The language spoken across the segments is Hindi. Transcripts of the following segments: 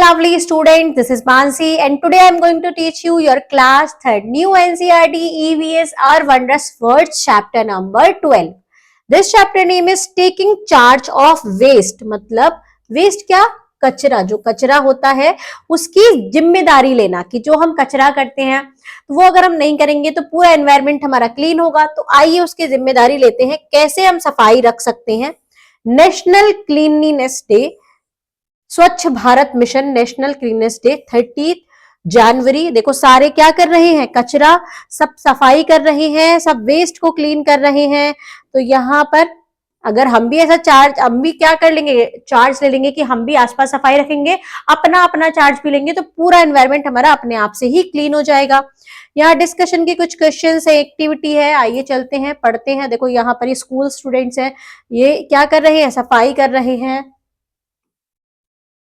lovely students, this is Mansi and today I am going to teach you your class 3rd new NCERT EVS Our Wondrous Words chapter number 12. This chapter name is taking charge of waste. मतलब waste क्या? कचरा, जो कचरा होता है उसकी जिम्मेदारी लेना कि जो हम कचरा करते हैं तो वो अगर हम नहीं करेंगे तो पूरा एनवायरमेंट हमारा क्लीन होगा। तो आइए उसकी जिम्मेदारी लेते हैं, कैसे हम सफाई रख सकते हैं। National cleanliness day, Swachh Bharat mission national cleanness day 30 जनवरी। देखो सारे क्या कर रहे हैं, कचरा सब सफाई कर रहे हैं, सब वेस्ट को क्लीन कर रहे हैं। तो यहाँ पर अगर हम भी ऐसा चार्ज, हम भी क्या कर लेंगे, चार्ज ले लेंगे कि हम भी आसपास सफाई रखेंगे, अपना अपना चार्ज भी लेंगे तो पूरा एनवायरमेंट हमारा अपने आप से ही क्लीन हो जाएगा। यहाँ डिस्कशन के कुछ क्वेश्चन है, एक्टिविटी है, आइए चलते हैं पढ़ते हैं। देखो यहाँ पर ये स्कूल स्टूडेंट्स हैं, ये क्या कर रहे हैं, सफाई कर रहे हैं।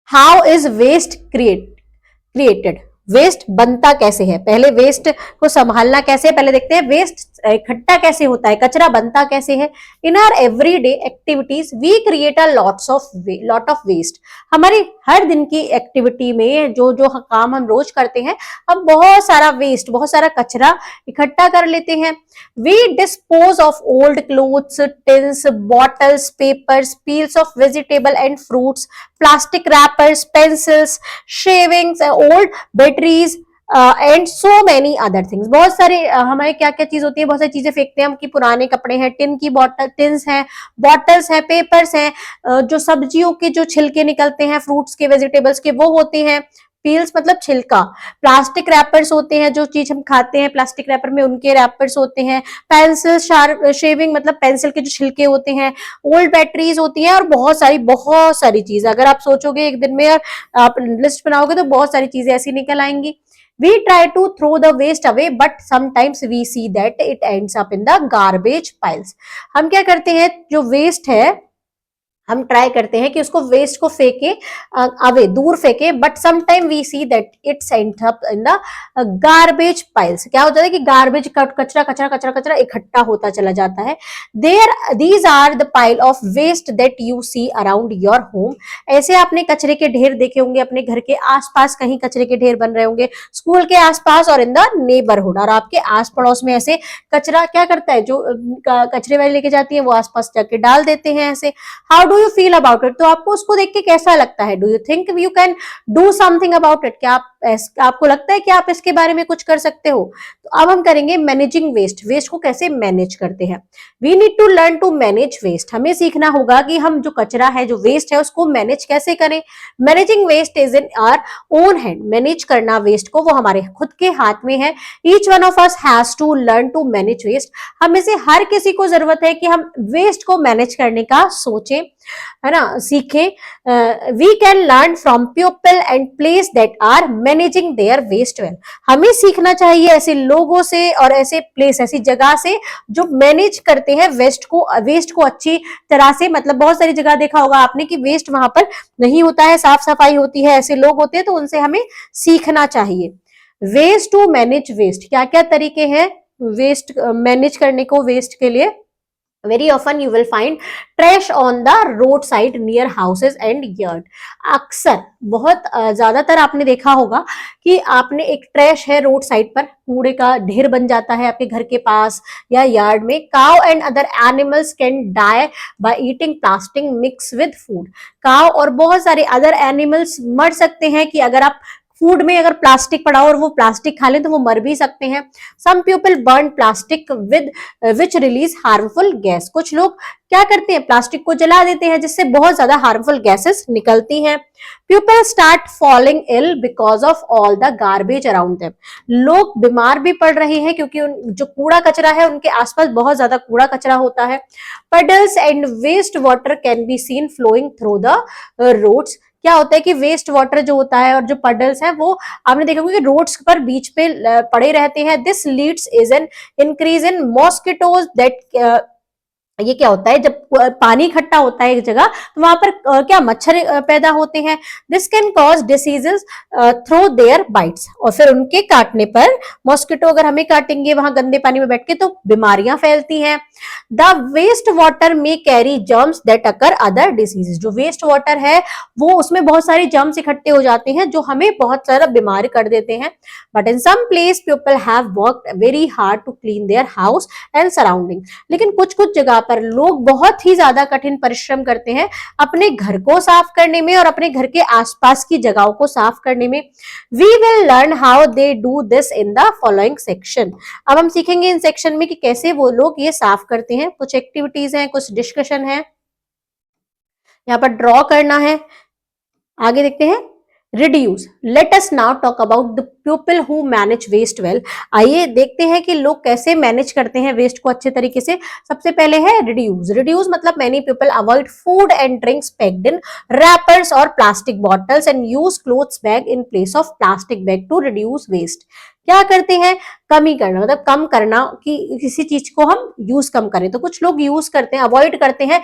How is waste created, waste बनता कैसे है, पहले वेस्ट को संभालना कैसे है पहले देखते हैं। वेस्ट इकट्ठा कैसे होता है, कचरा बनता कैसे है। In our everyday activities we create a lot of waste. हमारी हर दिन की एक्टिविटी में जो जो काम हम रोज करते हैं, हम बहुत सारा वेस्ट, बहुत सारा कचरा इकट्ठा कर लेते हैं। We dispose of old clothes, tins, bottles, papers, peels of vegetable and fruits, plastic wrappers, pencils, shavings, old batteries and so many other things. बहुत सारे हमारे क्या क्या चीज होती है, बहुत सारी चीजें फेंकते हैं हम कि पुराने कपड़े हैं, टिन की बॉटल, टिन्स हैं, बॉटल्स हैं, पेपर्स हैं, जो सब्जियों के जो छिलके निकलते हैं, फ्रूट्स के, वेजिटेबल्स के, वो होते हैं। पील्स मतलब छिलका, प्लास्टिक रैपर्स होते हैं, जो चीज हम खाते हैं प्लास्टिक रैपर में उनके रैपर्स होते हैं। पेंसिल शेविंग मतलब पेंसिल के जो छिलके होते हैं। ओल्ड बैटरीज होती हैं और बहुत सारी चीज। अगर आप सोचोगे एक दिन में आप लिस्ट बनाओगे तो बहुत सारी चीजें ऐसी निकल आएंगी। We try to throw the waste away, but sometimes we see that it ends up in the garbage piles. हम क्या करते हैं, जो वेस्ट है हम ट्राई करते हैं कि उसको वेस्ट को फेंके अवे, दूर फेंके, but sometime we see that it's end up in the garbage piles. क्या होता है कि गार्बेज कचरा कचरा कचरा कचरा इकट्ठा होता चला जाता है। These are the pile of waste that you see around your home. ऐसे आपने कचरे के ढेर देखे होंगे, अपने घर के आसपास कहीं कचरे के ढेर बन रहे होंगे, स्कूल के आसपास और इन द नेबरहुड। और आपके आस पड़ोस में ऐसे कचरा क्या करता है, जो कचरे वाले लेके जाती है वो आसपास जाके डाल देते हैं ऐसे। How do you feel about it, तो आपको उसको देख के कैसा लगता है। Do you think you can do something about it, क्या आपको लगता है कि आप इसके बारे में कुछ कर सकते हो। तो अब हम करेंगे मैनेजिंग वेस्ट, वेस्ट को कैसे मैनेज करते हैं। We need to learn to manage waste, हमें सीखना होगा कि हम जो कचरा है, जो वेस्ट है, उसको मैनेज कैसे करें। Managing waste is in our own hand, manage करना वेस्ट को वो हमारे खुद के हाथ में है। Each one of us has to learn to manage waste, हम में से हर किसी को जरूरत है कि हम वेस्ट को मैनेज करने का सोचें, है ना, सीखे। We can learn from people and place that are managing their waste well, हमें सीखना चाहिए ऐसे लोगों से और ऐसे प्लेस, ऐसी जगह से जो मैनेज करते हैं वेस्ट को अच्छी तरह से। मतलब बहुत सारी जगह देखा होगा आपने कि वेस्ट वहां पर नहीं होता है, साफ सफाई होती है, ऐसे लोग होते हैं, तो उनसे हमें सीखना चाहिए। वेस्ट टू मैनेज वेस्ट, क्या क्या तरीके हैं वेस्ट मैनेज करने को, वेस्ट के लिए। Very often you will find trash on the roadside near houses and yard. अक्सर बहुत ज्यादातर आपने देखा होगा कि आपने एक ट्रैश है रोड साइड पर, कूड़े का ढेर बन जाता है आपके घर के पास या यार्ड में। Cow and other animals can die by eating plastic mix with food, cow और बहुत सारे अदर एनिमल्स मर सकते हैं कि अगर आप फूड में अगर प्लास्टिक पड़ा हो और वो प्लास्टिक खा लें तो वो मर भी सकते हैं। Some people burn plastic with which release harmful gas, कुछ लोग क्या करते हैं, प्लास्टिक को जला देते हैं जिससे बहुत ज्यादा हार्मफुल गैसेस निकलती हैं। People start falling ill because of all the garbage around them, लोग बीमार भी पड़ रहे हैं क्योंकि जो कूड़ा कचरा है उनके आसपास बहुत ज्यादा कूड़ा कचरा होता है। Puddles and waste water can be seen flowing through the roads, क्या होता है कि वेस्ट वाटर जो होता है और जो पडल्स है वो आपने देखा होगा कि रोड्स पर बीच पे पड़े रहते हैं। This leads is an increase in mosquitoes that ये क्या होता है, जब पानी इकट्ठा होता है एक जगह तो वहां पर क्या मच्छर पैदा होते हैं। This can cause diseases through their bytes, और फिर उनके काटने पर, मॉस्किटो अगर हमें काटेंगे वहां गंदे पानी में बैठ के तो बीमारियां फैलती हैं। द वेस्ट वाटर में carry germs that occur other diseases, जो वेस्ट वाटर है वो उसमें बहुत सारे जर्म्स इकट्ठे हो जाते हैं जो हमें बहुत सारा बीमार कर देते हैं। But in some place people have worked very hard to clean their house and surrounding, लेकिन कुछ कुछ जगह पर लोग बहुत ही ज्यादा कठिन परिश्रम करते हैं अपने घर को साफ करने में और अपने घर के आसपास की जगहों को साफ करने में। We will learn how they do this in the following section. अब हम सीखेंगे इन सेक्शन में कि कैसे वो लोग ये साफ करते हैं। कुछ एक्टिविटीज हैं, कुछ डिस्कशन है, यहाँ पर ड्रॉ करना है। आगे देखते हैं। Reduce, let us now talk about the people who manage waste well. आइए देखते हैं कि लोग कैसे मैनेज करते हैं वेस्ट को अच्छे तरीके से। सबसे पहले है रिड्यूस। रिड्यूस मतलब many people avoid food and drinks packed in wrappers और plastic bottles and use clothes bag in place of plastic bag to reduce waste. क्या करते हैं, कमी करना, मतलब कम करना कि किसी चीज को हम यूज कम करें। तो कुछ लोग यूज करते हैं, अवॉइड करते हैं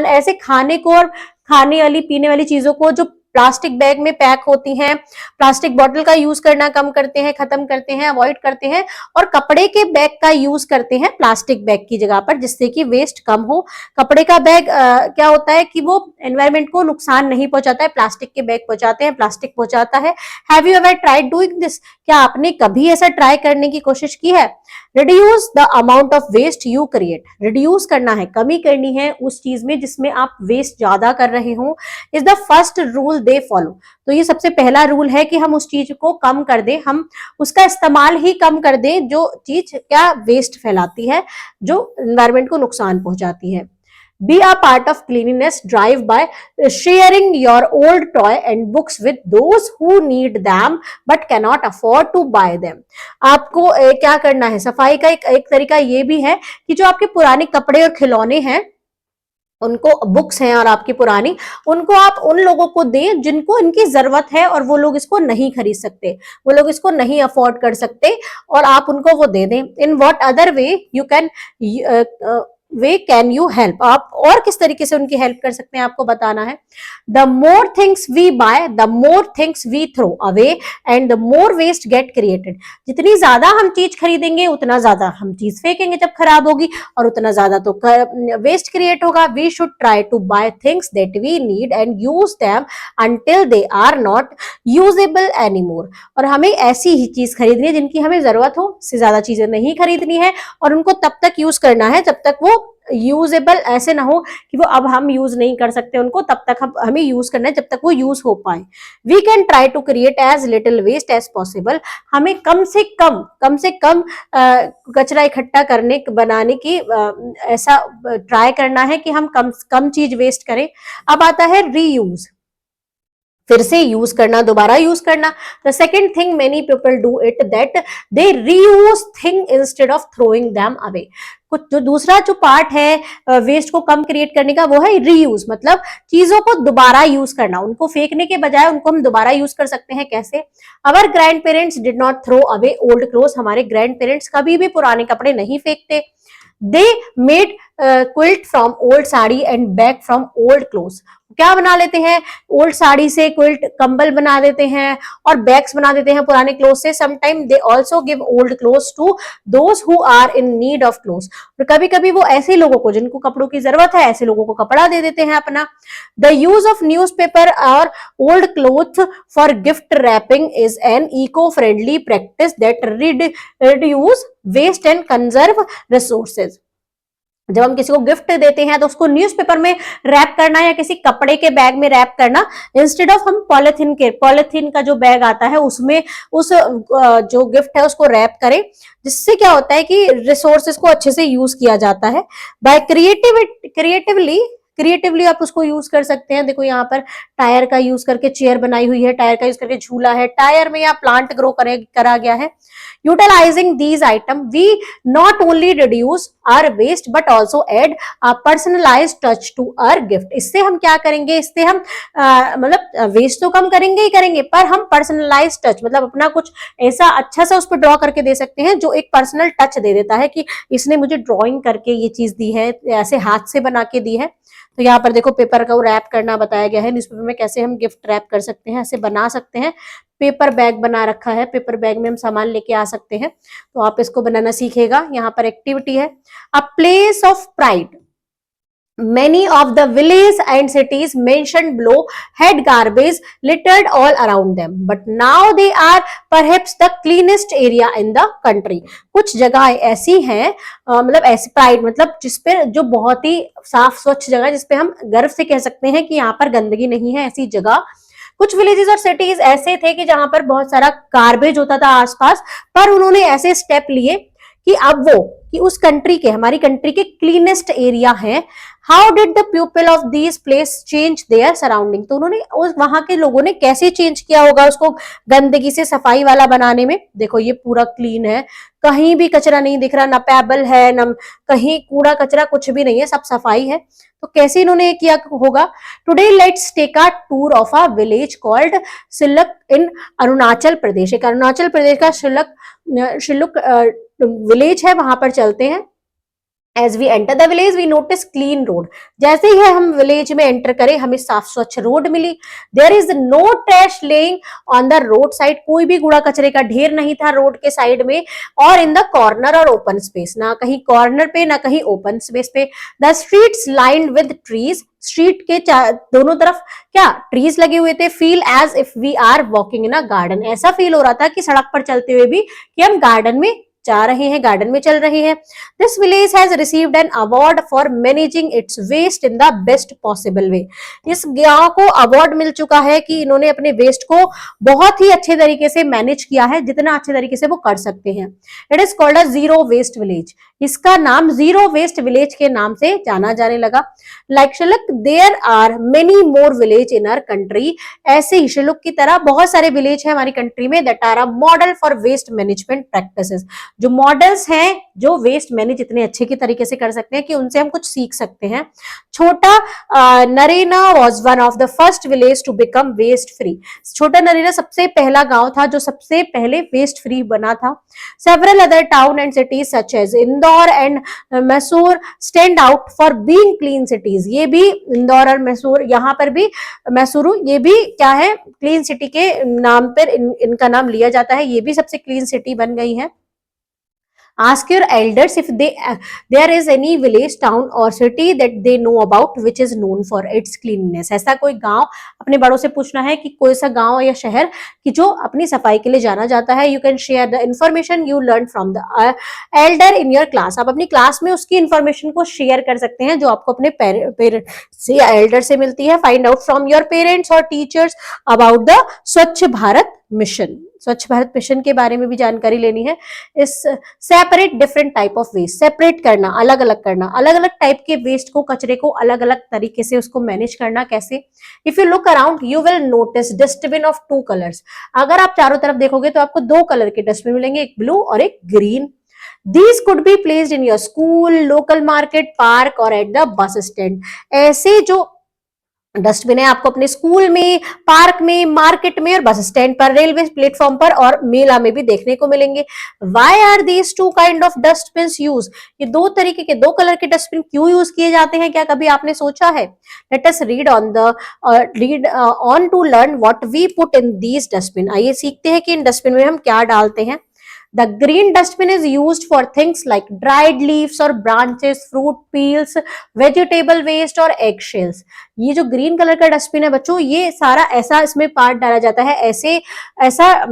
ऐसे खाने को और खाने वाली पीने वाली चीजों को जो प्लास्टिक बैग में पैक होती हैं, प्लास्टिक बॉटल का यूज करना कम करते हैं, खत्म करते हैं, अवॉइड करते हैं, और कपड़े के बैग का यूज करते हैं प्लास्टिक बैग की जगह पर, जिससे कि वेस्ट कम हो। कपड़े का बैग क्या होता है कि वो एनवायरमेंट को नुकसान नहीं पहुंचाता है, प्लास्टिक के बैग पहुंचाते हैं, प्लास्टिक पहुंचाता है। Have you ever tried doing this? क्या आपने कभी ऐसा ट्राई करने की कोशिश की है? Reduce the amount of waste you create. Reduce करना है, कमी करनी है उस चीज में जिसमें आप वेस्ट ज्यादा कर रहे हो, is the first rule they follow. तो ये सबसे पहला रूल है कि हम उस चीज को कम कर दें, हम उसका इस्तेमाल ही कम कर दें जो चीज क्या वेस्ट फैलाती है, जो एनवायरमेंट को नुकसान पहुंचाती है। Be a part of cleanliness drive by sharing your old toy and books with those who need them but cannot afford to buy them. आपको क्या करना है, सफाई का एक तरीका ये भी है कि जो आपके पुराने कपड़े और खिलौने हैं, उनको, बुक्स हैं और आपकी पुरानी, उनको आप उन लोगों को दें जिनको इनकी जरूरत है और वो लोग इसको नहीं खरीद सकते, वो लोग इसको नहीं अफोर्ड कर सकते, और आप उनको वो दे दें। In what other way you can way can you help, आप और किस तरीके से उनकी हेल्प कर सकते हैं आपको बताना है। The more things we buy the more things we throw away and the more waste get created. जितनी ज्यादा हम चीज खरीदेंगे उतना ज्यादा हम चीज फेंकेंगे जब खराब होगी, और उतना ज्यादा तो वेस्ट क्रिएट होगा। We should try to buy things that we need and use them until they are not usable anymore. और हमें ऐसी ही चीज खरीदनी है जिनकी हमें जरूरत हो, उससे ज्यादा चीजें नहीं खरीदनी है, और उनको तब तक यूज करना है जब तक वो यूजेबल, ऐसे ना हो कि वो अब हम यूज नहीं कर सकते उनको, तब तक हमें यूज करना है जब तक वो यूज हो पाए। We can try to create as little waste as possible. हमें कम से कम कचरा इकट्ठा करने बनाने की ऐसा ट्राई करना है कि हम कम चीज वेस्ट करें। अब आता है रीयूज, फिर से यूज करना, दोबारा यूज करना। The second thing many people do it that they reuse thing instead of throwing them away. कुछ जो दूसरा जो पार्ट है वेस्ट को कम क्रिएट करने का, वो है रीयूज, मतलब चीजों को दोबारा यूज करना, उनको फेंकने के बजाय उनको हम दोबारा यूज कर सकते हैं। कैसे? Our grandparents did not throw away old clothes. हमारे ग्रैंड पेरेंट्स कभी भी पुराने कपड़े नहीं फेंकते। They made quilt from old sari and bag from old clothes. क्या बना लेते हैं, ओल्ड साड़ी से क्विल्ट, कंबल बना देते हैं, और बैग्स बना देते हैं पुराने क्लोथ्स से। Sometime they also give old clothes to those who are in need of clothes. और कभी कभी वो ऐसे लोगों को जिनको कपड़ों की जरूरत है, ऐसे लोगों को कपड़ा दे देते हैं अपना। द यूज ऑफ न्यूज़पेपर और old cloth for gift wrapping is an eco friendly practice that reduce waste and conserve resources. जब हम किसी को गिफ्ट देते हैं तो उसको न्यूज़पेपर में रैप करना या किसी कपड़े के बैग में रैप करना, इंस्टेड ऑफ हम पॉलिथीन का जो बैग आता है उसमें उस जो गिफ्ट है उसको रैप करें, जिससे क्या होता है कि रिसोर्सेज को अच्छे से यूज किया जाता है। बाय क्रिएटिवली क्रिएटिवली आप उसको यूज कर सकते हैं। देखो यहाँ पर टायर का यूज करके चेयर बनाई हुई है, टायर का यूज करके झूला है, टायर में यहाँ प्लांट ग्रो करा गया है। Utilising these item we not only reduce our waste but also add personalised touch to our gift. इससे हम क्या करेंगे, इससे हम मतलब वेस्ट तो कम करेंगे ही करेंगे, पर हम पर्सनलाइज टच मतलब अपना कुछ ऐसा अच्छा सा उस पर ड्रॉ करके दे सकते हैं जो एक पर्सनल टच दे देता है कि इसने मुझे ड्रॉइंग करके ये चीज दी है, ऐसे हाथ से बना के दी है। तो यहाँ पर देखो पेपर को रैप करना बताया गया है, न्यूज़पेपर में कैसे हम गिफ्ट रैप कर सकते हैं, ऐसे बना सकते हैं। पेपर बैग बना रखा है, पेपर बैग में हम सामान लेके आ सकते हैं, तो आप इसको बनाना सीखेगा। यहाँ पर एक्टिविटी है, a place of pride. Many of the villages and cities mentioned below had garbage littered all around them, but now they are perhaps the cleanest area in the country. कुछ जगह ऐसी हैं, मतलब ऐसी प्राइड मतलब जिसपे जो बहुत ही साफ स्वच्छ जगह, जिसपे हम गर्व से कह सकते हैं कि यहाँ पर गंदगी नहीं है, ऐसी जगह। कुछ विलेजेस और सिटीज ऐसे थे कि जहां पर बहुत सारा गार्बेज होता था आसपास, पर उन्होंने ऐसे स्टेप लिए कि अब वो कि उस कंट्री के, हमारी कंट्री के क्लीनेस्ट एरिया है। How did the people of this place change their surrounding. तो उन्होंने उस वहां के लोगों ने कैसे चेंज किया होगा उसको गंदगी से सफाई वाला बनाने में। देखो ये पूरा क्लीन है, कहीं भी कचरा नहीं दिख रहा, ना पैबल है, ना कहीं कूड़ा कचरा, कुछ भी नहीं है, सब सफाई है। तो कैसे इन्होंने ये किया होगा। Today let's take a tour of a village called Shilak in Arunachal Pradesh. एक अरुणाचल प्रदेश का शिलुक विलेज है, वहां पर चलते हैं। As we enter the village, we notice clean road. जैसे ही हम विलेज में एंटर करें, हमें साफ स्वच्छ रोड मिली। There is no trash laying on the road side. कोई भी कूड़ा कचरे का ढेर नहीं था रोड के साइड में, और इन द कॉर्नर और ओपन स्पेस, ना कहीं कॉर्नर पे ना कहीं ओपन स्पेस पे। The streets lined with trees. Street के दोनों तरफ क्या ट्रीज लगे हुए थे। Feel as if we are walking in a garden. ऐसा फील हो रहा था कि सड़क पर चलते हुए भी कि हम गार्डन में जा रहे हैं, गार्डन में चल रहे हैं। This village has received an award for managing its waste in the best possible way. इस गांव को अवार्ड मिल चुका है कि इन्होंने अपने वेस्ट को बहुत ही अच्छे तरीके से मैनेज किया है, जितना अच्छे तरीके से वो कर सकते हैं। It is called a zero waste village. इसका नाम जीरो वेस्ट विलेज के नाम से जाना जाने लगा। लाइक शिलक there are many more village in our country. ऐसे ही शिलुक की तरह बहुत सारे विलेज है हमारी कंट्री में that are a model for waste management practices. जो मॉडल्स हैं जो वेस्ट मैनेज इतने अच्छे की तरीके से कर सकते हैं कि उनसे हम कुछ सीख सकते हैं। छोटा Narena was one of the first village to become waste free. छोटा नरेना सबसे पहला गांव था जो सबसे पहले वेस्ट फ्री बना था। Several other town and cities such as Indore and Mysore stand out for being clean cities. ये भी इंदौर और मैसूर, यहाँ पर भी मैसूरू, ये भी क्या है क्लीन सिटी के नाम पर इनका नाम लिया जाता है। ये भी सबसे क्लीन सिटी बन गई है। Ask your elders if there is any village, town or city that they know about which is known for its cleanliness. ऐसा कोई गांव अपने बड़ों से पूछना है कि कोई सा गांव या शहर कि जो अपनी सफाई के लिए जाना जाता है। You can share the information you learned from the elder in your class. आप अपनी क्लास में उसकी इंफॉर्मेशन को शेयर कर सकते हैं जो आपको अपने पेरेंट्स से या एल्डर से मिलती है। Find out from your parents or teachers about the स्वच्छ भारत मिशन। स्वच्छ भारत मिशन के बारे में भी जानकारी लेनी है। इस separate different type of waste, separate करना, अलग अलग करना, अलग अलग टाइप के वेस्ट को, कचरे को अलग अलग तरीके से उसको मैनेज करना कैसे। If you look around you will notice dustbin of 2 colours. अगर आप चारों तरफ देखोगे तो आपको 2 कलर के डस्टबिन मिलेंगे, एक ब्लू और एक green. These could be placed in your school, local market, park or at the bus stand. ऐसे जो डस्टबिन है आपको अपने स्कूल में, पार्क में, मार्केट में और बस स्टैंड पर, रेलवे प्लेटफॉर्म पर और मेला में भी देखने को मिलेंगे। Why are these two kind of dustbins used? ये 2 तरीके के 2 कलर के डस्टबिन क्यों यूज किए जाते हैं, क्या कभी आपने सोचा है। Let us read on to learn what we put in these dustbin. आइए सीखते हैं कि इन डस्टबिन में हम क्या डालते हैं। The green dustbin is used for things like dried leaves or branches, fruit peels, vegetable waste और egg shells. ये जो ग्रीन कलर का डस्टबिन है बच्चों, ये सारा ऐसा इसमें पार्ट डाला जाता है, ऐसा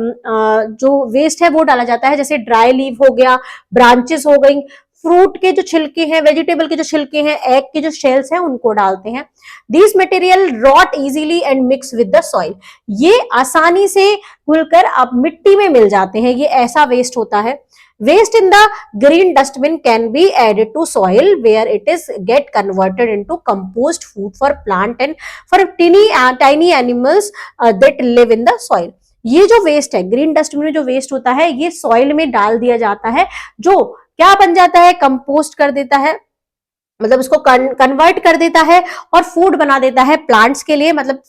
जो वेस्ट है वो डाला जाता है, जैसे ड्राई लीव हो गया, ब्रांचेस हो गई, फ्रूट के जो छिलके हैं, वेजिटेबल के जो छिलके हैं, एग के जो शेल्स हैं, उनको डालते हैं। This material rot easily and mix with the soil, ये आसानी से घुलकर अब मिट्टी में मिल जाते हैं, ये ऐसा वेस्ट होता है। Waste in the green dustbin can be added to soil where it is get converted into compost food for plant and for tiny animals that live in the soil. ये जो वेस्ट है, ग्रीन डस्टबिन में जो वेस्ट होता है, ये सॉइल में डाल दिया जाता है, जो क्या बन जाता है, कंपोस्ट कर देता है, मतलब उसको कन्वर्ट कर देता है और फूड बना देता है प्लांट्स के लिए, मतलब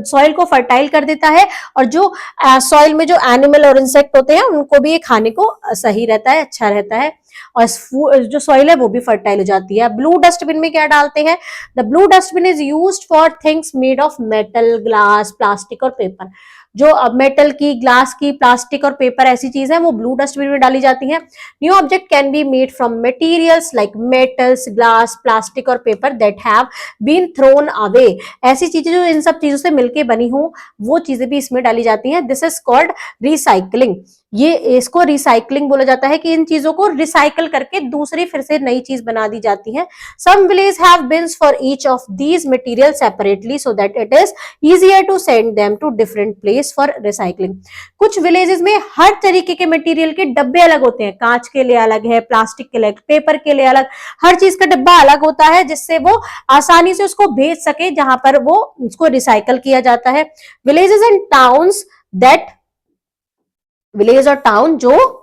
सॉइल को फर्टाइल कर देता है, और जो सॉइल में जो एनिमल और इंसेक्ट होते हैं उनको भी ये खाने को सही रहता है, अच्छा रहता है, और जो सॉइल है वो भी फर्टाइल हो जाती है। ब्लू डस्टबिन में क्या डालते हैं, the blue dustbin is used for things made of metal, glass, plastic और पेपर। जो मेटल की, ग्लास की, प्लास्टिक और पेपर ऐसी चीज है वो ब्लू डस्टबिन में डाली जाती है। New object can be made from materials like metals, glass, plastic और paper that have been thrown away. ऐसी चीजें जो इन सब चीजों से मिलके बनी हो वो चीजें भी इसमें डाली जाती हैं। This is called recycling. ये इसको रिसाइकलिंग बोला जाता है कि इन चीजों को रिसाइकल करके दूसरी फिर से नई चीज बना दी जाती है। Some village have bins for each of these material separately so that it is easier to send them to different place for recycling। कुछ विलेजेस में हर तरीके के मटेरियल के डब्बे अलग होते हैं, कांच के लिए अलग है, प्लास्टिक के अलग, पेपर के लिए अलग, हर चीज का डब्बा अलग होता है, जिससे वो आसानी से उसको भेज सके जहां पर वो उसको रिसाइकल किया जाता है। Villages and towns that, village और टाउन जो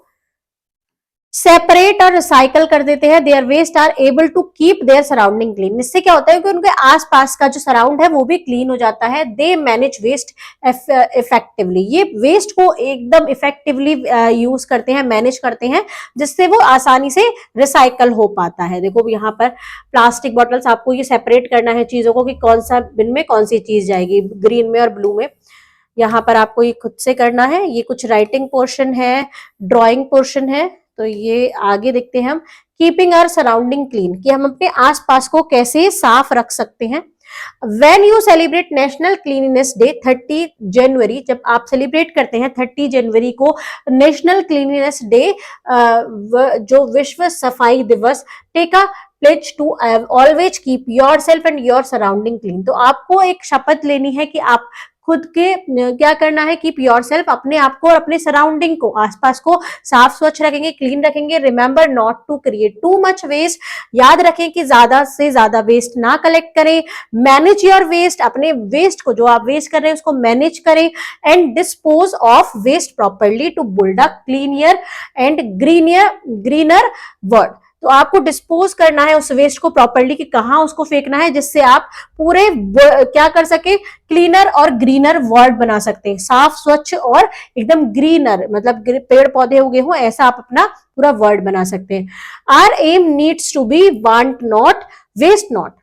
सेपरेट और रिसाइकल कर देते हैं, their waste are able to keep their surrounding clean. इससे क्या होता है कि उनके आसपास का जो सराउंड है वो भी क्लीन हो जाता है। दे मैनेज वेस्ट इफेक्टिवली, ये वेस्ट को एकदम इफेक्टिवली यूज करते हैं, मैनेज करते हैं, जिससे वो आसानी से रिसाइकल हो पाता है। देखो यहाँ पर प्लास्टिक बॉटल्स, आपको ये सेपरेट करना है चीजों को कि कौन सा बिन में कौन सी चीज जाएगी, ग्रीन में और ब्लू में। यहाँ पर आपको ये खुद से करना है। ये कुछ राइटिंग पोर्शन है, ड्राइंग पोर्शन है, तो ये आगे देखते हैं हम। कीपिंग आवर सराउंडिंग क्लीन, कि हम अपने आसपास को कैसे साफ रख सकते हैं। When you celebrate national cleanliness day 30 जनवरी, जब आप सेलिब्रेट करते हैं 30 जनवरी को नेशनल क्लीनिनेस डे, जो विश्व सफाई दिवस, take a pledge to always keep your self and your surrounding clean. तो आपको एक शपथ लेनी है कि आप खुद के क्या करना है, कीप योर सेल्फ, अपने आप को और अपने सराउंडिंग को, आसपास को साफ स्वच्छ रखेंगे, क्लीन रखेंगे। Remember not to create too much waste, याद रखें कि ज्यादा से ज्यादा वेस्ट ना कलेक्ट करें। मैनेज योर वेस्ट, अपने वेस्ट को, जो आप वेस्ट कर रहे हैं उसको मैनेज करें। And dispose of waste properly to build a cleaner and greener world. तो आपको डिस्पोज करना है उस वेस्ट को प्रॉपरली, कि कहाँ उसको फेंकना है, जिससे आप पूरे क्या कर सके, क्लीनर और ग्रीनर वर्ल्ड बना सकते हैं। साफ, स्वच्छ और एकदम ग्रीनर, मतलब पेड़ पौधे उगे हो ऐसा आप अपना पूरा वर्ल्ड बना सकते हैं। Our aim needs to be want not, waste not.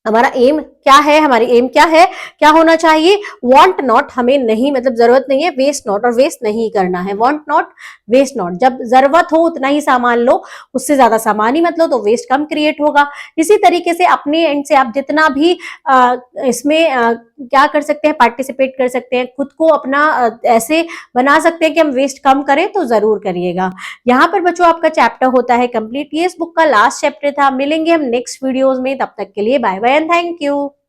हमारा एम क्या है, हमारी एम क्या है, क्या होना चाहिए, वांट नॉट, हमें नहीं, मतलब जरूरत नहीं है, वेस्ट नॉट, और वेस्ट नहीं करना है। वांट नॉट, वेस्ट नॉट, जब जरूरत हो उतना ही सामान लो, उससे ज्यादा सामान ही मत लो, तो वेस्ट कम क्रिएट होगा। इसी तरीके से अपने एंड से आप जितना भी इसमें क्या कर सकते हैं, पार्टिसिपेट कर सकते हैं, खुद को अपना ऐसे बना सकते हैं कि हम वेस्ट कम करें, तो जरूर करिएगा। यहाँ पर बच्चों आपका चैप्टर होता है कंप्लीट। ये इस बुक का लास्ट चैप्टर था। मिलेंगे हम नेक्स्ट वीडियोज में, तब तक के लिए bye bye and thank you.